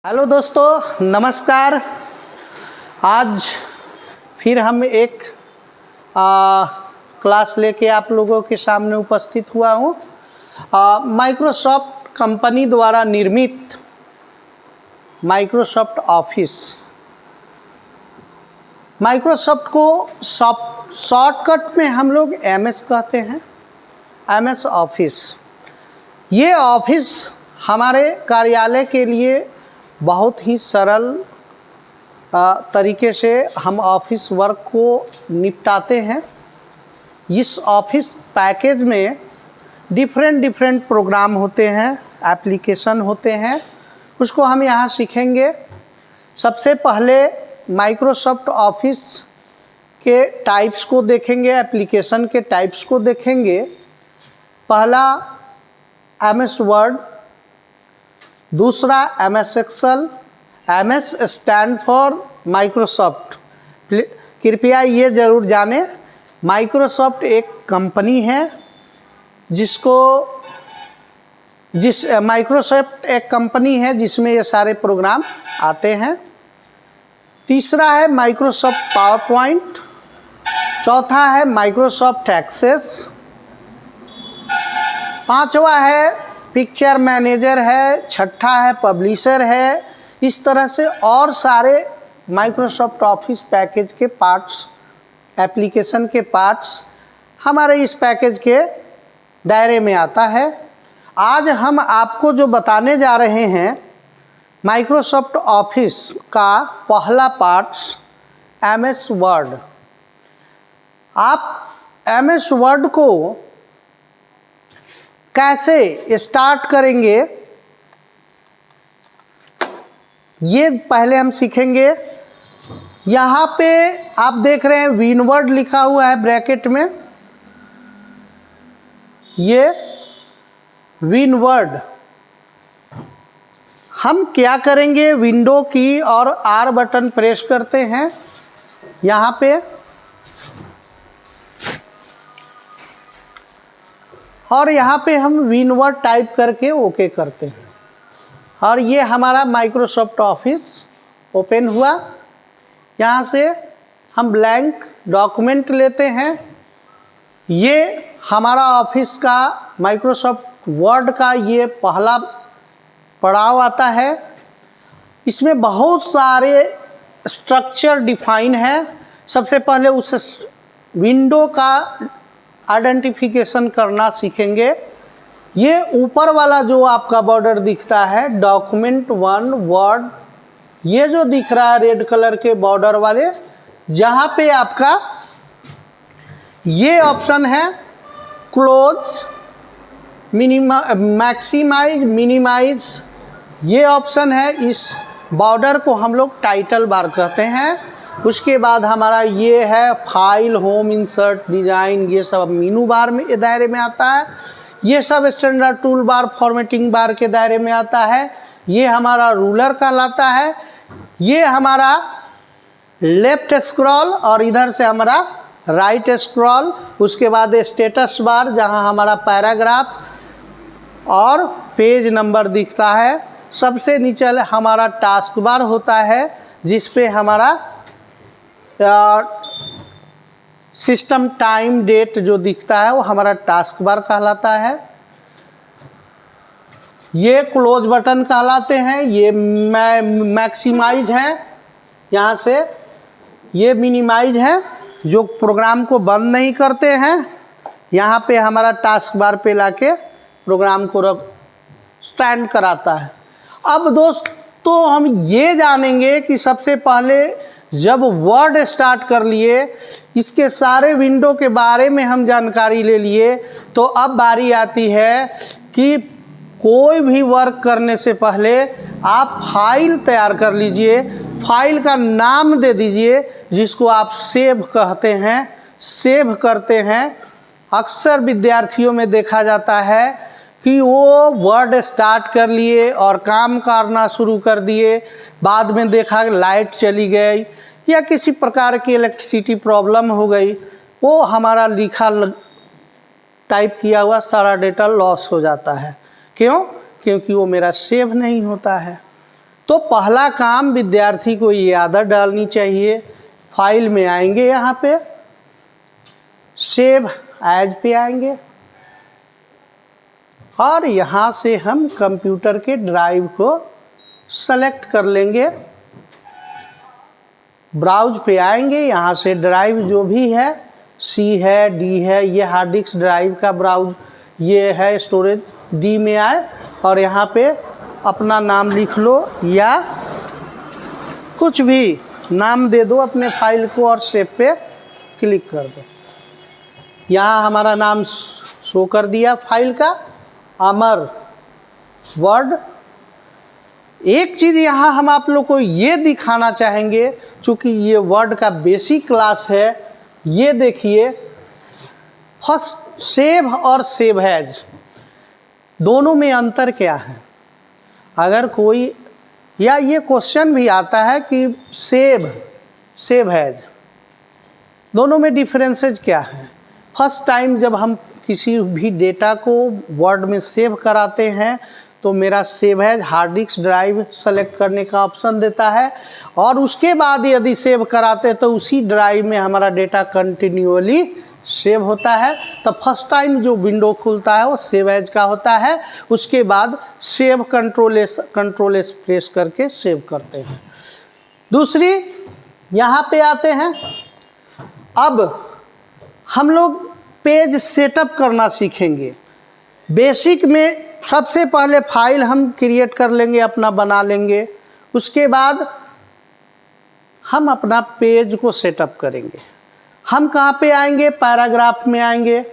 Hello दोस्तों, नमस्कार। आज फिर हम एक क्लास लेके आप लोगों के सामने उपस्थित हुआ हूँ। माइक्रोसॉफ्ट कंपनी द्वारा निर्मित माइक्रोसॉफ्ट ऑफिस। माइक्रोसॉफ्ट को शॉर्टकट में हम लोग MS कहते हैं, MS ऑफिस। ये ऑफिस हमारे कार्यालय के लिए बहुत ही सरल तरीके से हम ऑफिस वर्क को निपटाते हैं। इस ऑफिस पैकेज में डिफरेंट प्रोग्राम होते हैं, एप्लीकेशन होते हैं, उसको हम यहाँ सीखेंगे। सबसे पहले माइक्रोसॉफ्ट ऑफिस के टाइप्स को देखेंगे, एप्लीकेशन के टाइप्स को देखेंगे। पहला MS वर्ड, दूसरा MS Excel. MS stand for Microsoft. कृपया ये ज़रूर जानें, माइक्रोसॉफ्ट एक कंपनी है माइक्रोसॉफ्ट एक कंपनी है जिसमें ये सारे प्रोग्राम आते हैं। तीसरा है माइक्रोसॉफ्ट पावर पॉइंट। चौथा है माइक्रोसॉफ्ट एक्सेस। पांचवा है पिक्चर मैनेजर है। छठा है पब्लिशर है। इस तरह से और सारे माइक्रोसॉफ्ट ऑफिस पैकेज के पार्ट्स, एप्लीकेशन के पार्ट्स हमारे इस पैकेज के दायरे में आता है। आज हम आपको जो बताने जा रहे हैं, माइक्रोसॉफ्ट ऑफिस का पहला पार्ट्स MS वर्ड। आप MS वर्ड को कैसे स्टार्ट करेंगे ये पहले हम सीखेंगे। यहाँ पे आप देख रहे हैं विनवर्ड लिखा हुआ है ब्रैकेट में, ये विनवर्ड। हम क्या करेंगे, विंडो की और R बटन प्रेस करते हैं यहाँ पे, और यहाँ पे हम विनवर्ड टाइप करके ओके करते हैं और ये हमारा माइक्रोसॉफ्ट ऑफिस ओपन हुआ। यहाँ से हम ब्लैंक डॉक्यूमेंट लेते हैं। ये हमारा ऑफिस का माइक्रोसॉफ्ट वर्ड का ये पहला पड़ाव आता है। इसमें बहुत सारे स्ट्रक्चर डिफाइन है। सबसे पहले उस विंडो का आइडेंटिफिकेशन करना सीखेंगे। ये ऊपर वाला जो आपका बॉर्डर दिखता है डॉक्यूमेंट 1 वर्ड, ये जो दिख रहा है रेड कलर के बॉर्डर वाले, जहाँ पे आपका ये ऑप्शन है क्लोज, मैक्सिमाइज, मिनिमाइज, ये ऑप्शन है। इस बॉर्डर को हम लोग टाइटल बार कहते हैं। उसके बाद हमारा ये है फाइल, होम, इंसर्ट, डिज़ाइन, ये सब मेनू बार में दायरे में आता है। ये सब standard tool bar, formatting bar के दायरे में आता है। ये हमारा रूलर कहलाता है। ये हमारा लेफ्ट स्क्रॉल और इधर से हमारा राइट स्क्रॉल। उसके बाद स्टेटस बार, जहां हमारा पैराग्राफ और पेज नंबर दिखता है। सबसे नीचे हमारा टास्क बार होता है, जिस पे हमारा सिस्टम टाइम डेट जो दिखता है वो हमारा टास्क बार कहलाता है। ये क्लोज बटन कहलाते हैं। ये मैक्सिमाइज है, यहाँ से ये मिनिमाइज है, जो प्रोग्राम को बंद नहीं करते हैं। यहाँ पे हमारा टास्क बार पे लाके प्रोग्राम को स्टैंड कराता है। अब दोस्तों हम ये जानेंगे कि सबसे पहले जब वर्ड स्टार्ट कर लिए, इसके सारे विंडो के बारे में हम जानकारी ले लिए, तो अब बारी आती है कि कोई भी वर्क करने से पहले आप फाइल तैयार कर लीजिए। फाइल का नाम दे दीजिए, जिसको आप सेव कहते हैं, सेव करते हैं। अक्सर विद्यार्थियों में देखा जाता है कि वो वर्ड स्टार्ट कर लिए और काम करना शुरू कर दिए, बाद में देखा लाइट चली गई या किसी प्रकार की इलेक्ट्रिसिटी प्रॉब्लम हो गई, वो हमारा लिखा टाइप किया हुआ सारा डेटा लॉस हो जाता है। क्यों? क्योंकि वो मेरा सेव नहीं होता है। तो पहला काम विद्यार्थी को ये आदत डालनी चाहिए, फाइल में आएंगे, यहाँ पे सेव एज पे आएंगे और यहाँ से हम कंप्यूटर के ड्राइव को सेलेक्ट कर लेंगे। ब्राउज पे आएंगे, यहाँ से ड्राइव जो भी है, सी है, डी है, ये हार्ड डिस्क ड्राइव का ब्राउज ये है, स्टोरेज डी में आए और यहाँ पे अपना नाम लिख लो या कुछ भी नाम दे दो अपने फाइल को और सेव पे क्लिक कर दो। यहाँ हमारा नाम शो कर दिया फाइल का, अमर वर्ड। एक चीज़ यहाँ हम आप लोग को ये दिखाना चाहेंगे, चूँकि ये वर्ड का बेसिक क्लास है, ये देखिए फर्स्ट सेव और सेव एज दोनों में अंतर क्या है। अगर कोई या ये क्वेश्चन भी आता है कि सेव एज दोनों में डिफरेंसेस क्या है। फर्स्ट टाइम जब हम किसी भी डेटा को वर्ड में सेव कराते हैं तो मेरा save as hard disk drive select करने का ऑप्शन देता है और उसके बाद यदि सेव कराते तो उसी ड्राइव में हमारा डेटा कंटिन्यूअली सेव होता है। तो फर्स्ट टाइम जो विंडो खुलता है वो सेव एज का होता है, उसके बाद सेव कंट्रोल एस प्रेस करके सेव करते हैं। दूसरी यहाँ पे आते हैं, अब हम लोग पेज सेटअप करना सीखेंगे। बेसिक में सबसे पहले फाइल हम क्रिएट कर लेंगे, अपना बना लेंगे, उसके बाद हम अपना पेज को सेटअप करेंगे। हम कहाँ पे आएंगे, पैराग्राफ में आएंगे,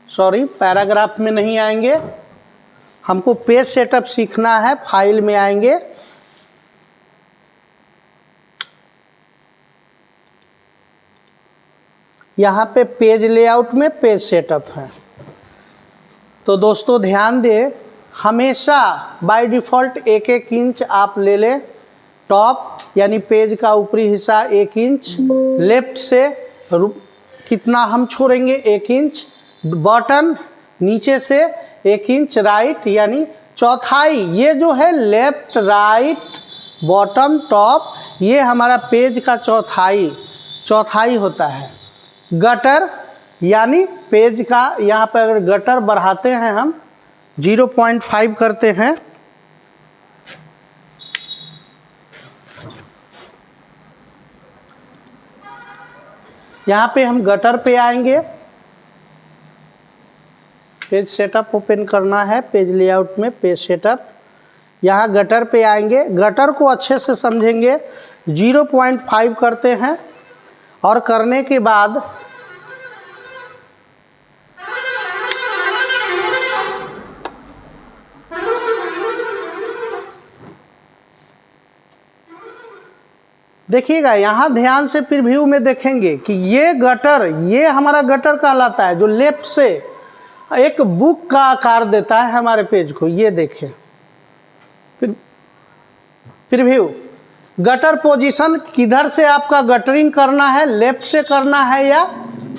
सॉरी पैराग्राफ में नहीं आएंगे, हमको पेज सेटअप सीखना है। फाइल में आएंगे, यहाँ पे पेज लेआउट में पेज सेटअप है। तो दोस्तों ध्यान दें, हमेशा बाय डिफ़ॉल्ट 1-1 इंच आप ले लें, टॉप यानी पेज का ऊपरी हिस्सा 1 इंच, लेफ्ट से कितना हम छोड़ेंगे 1 इंच, बटन नीचे से 1 इंच, राइट यानी चौथाई, ये जो है लेफ्ट राइट बॉटम टॉप, ये हमारा पेज का चौथाई होता है। गटर यानी पेज का, यहाँ पर अगर गटर बढ़ाते हैं हम 0.5 करते हैं, यहाँ पे हम गटर पे आएंगे, पेज सेटअप ओपन करना है, पेज लेआउट में पेज सेटअप, यहाँ गटर पे आएंगे, गटर को अच्छे से समझेंगे, 0.5 करते हैं और करने के बाद देखिएगा, यहाँ ध्यान से प्रीव्यू में देखेंगे कि ये गटर, ये हमारा गटर कहलाता है, जो लेफ्ट से एक बुक का आकार देता है हमारे पेज को। ये देखें प्रीव्यू, गटर पोजीशन किधर से आपका गटरिंग करना है, लेफ्ट से करना है या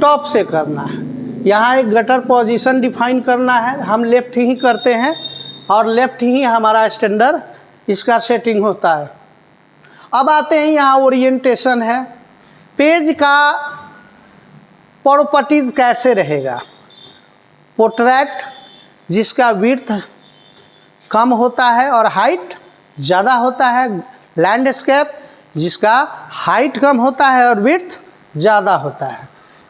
टॉप से करना है। यहाँ एक गटर पोजीशन डिफाइन करना है, हम लेफ्ट ही करते हैं और लेफ्ट ही हमारा स्टैंडर्ड इसका सेटिंग होता है। अब आते हैं यहाँ ओरिएंटेशन है, पेज का प्रॉपर्टीज कैसे रहेगा। पोर्ट्रेट जिसका विड्थ कम होता है और हाइट ज़्यादा होता है, लैंडस्केप जिसका हाइट कम होता है और विड्थ ज़्यादा होता है।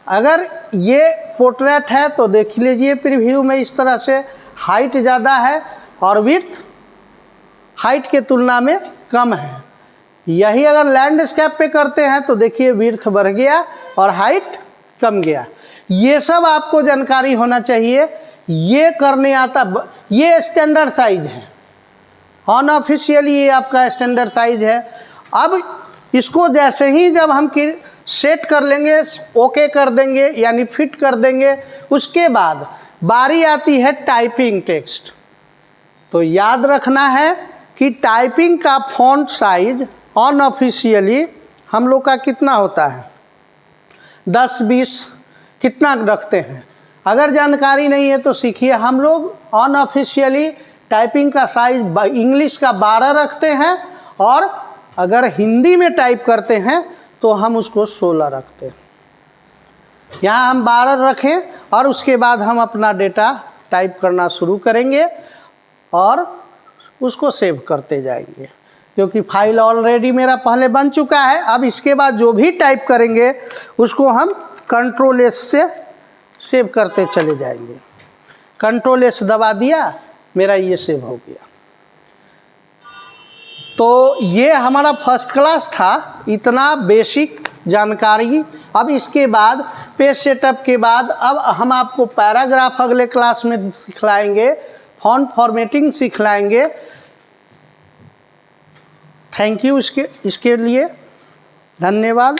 अगर ये पोर्ट्रेट है तो देख लीजिए प्रीव्यू में, इस तरह से हाइट ज़्यादा है और विड्थ हाइट के तुलना में कम है। यही अगर लैंडस्केप पे करते हैं तो देखिए विड्थ बढ़ गया और हाइट कम गया। ये सब आपको जानकारी होना चाहिए, ये करने आता। ये स्टैंडर्ड साइज है, अनऑफिशियली ये आपका स्टैंडर्ड साइज है। अब इसको जैसे ही जब हम सेट कर लेंगे, ओके कर देंगे यानी फिट कर देंगे, उसके बाद बारी आती है टाइपिंग टेक्स्ट। तो याद रखना है कि टाइपिंग का फॉन्ट साइज अनऑफिशियली हम लोग का कितना होता है, 10-20 कितना रखते हैं। अगर जानकारी नहीं है तो सीखिए, हम लोग अनऑफिशियली टाइपिंग का साइज इंग्लिश का 12 रखते हैं, और अगर हिंदी में टाइप करते हैं तो हम उसको 16 रखते हैं। यहाँ हम 12 रखें और उसके बाद हम अपना डेटा टाइप करना शुरू करेंगे और उसको सेव करते जाएंगे, क्योंकि फाइल ऑलरेडी मेरा पहले बन चुका है। अब इसके बाद जो भी टाइप करेंगे उसको हम कंट्रोल एस से सेव करते चले जाएंगे। कंट्रोल एस दबा दिया, मेरा ये सेव हो गया। तो ये हमारा फर्स्ट क्लास था, इतना बेसिक जानकारी। अब इसके बाद पेज सेटअप के बाद अब हम आपको पैराग्राफ अगले क्लास में सिखलाएंगे, फॉन्ट फॉर्मेटिंग सिखलाएंगे। थैंक यू इसके लिए, धन्यवाद।